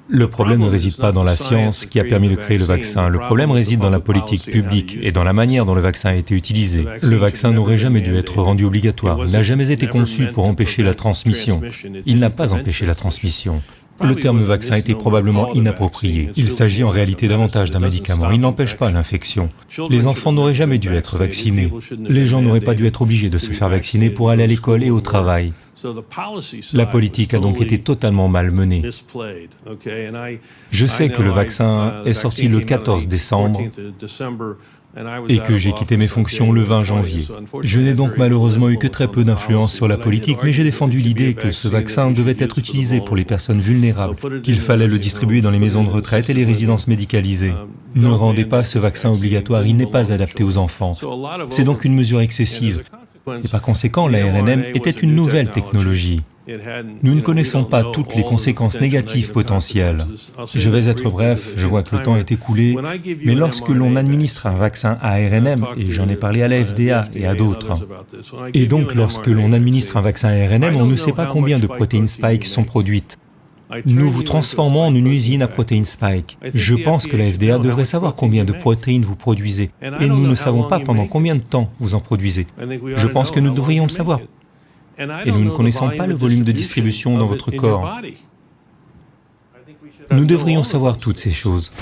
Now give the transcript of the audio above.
Le problème ne réside pas dans la science qui a permis de créer le vaccin, le problème réside dans la politique publique et dans la manière dont le vaccin a été utilisé. Le vaccin n'aurait jamais dû être rendu obligatoire, il n'a jamais été conçu pour empêcher la transmission. Il n'a pas empêché la transmission. Le terme vaccin était probablement inapproprié. Il s'agit en réalité davantage d'un médicament, il n'empêche pas l'infection. Les enfants n'auraient jamais dû être vaccinés. Les gens n'auraient pas dû être obligés de se faire vacciner pour aller à l'école et au travail. La politique a donc été totalement mal menée. Je sais que le vaccin est sorti le 14 décembre et que j'ai quitté mes fonctions le 20 janvier. Je n'ai donc malheureusement eu que très peu d'influence sur la politique, mais j'ai défendu l'idée que ce vaccin devait être utilisé pour les personnes vulnérables, qu'il fallait le distribuer dans les maisons de retraite et les résidences médicalisées. Ne rendez pas ce vaccin obligatoire, il n'est pas adapté aux enfants. C'est donc une mesure excessive. Et par conséquent, l'ARNM était une nouvelle technologie. Nous ne connaissons pas toutes les conséquences négatives potentielles. Je vais être bref, je vois que le temps est écoulé, mais lorsque l'on administre un vaccin ARNM, et j'en ai parlé à la FDA et à d'autres, et donc lorsque l'on administre un vaccin ARNM, on ne sait pas combien de protéines spike sont produites. Nous vous transformons en une usine à protéines spike. Je pense que la FDA devrait savoir combien de protéines vous produisez, et nous ne savons pas pendant combien de temps vous en produisez. Je pense que nous devrions le savoir. Et nous ne connaissons pas le volume de distribution dans votre corps. Nous devrions savoir toutes ces choses.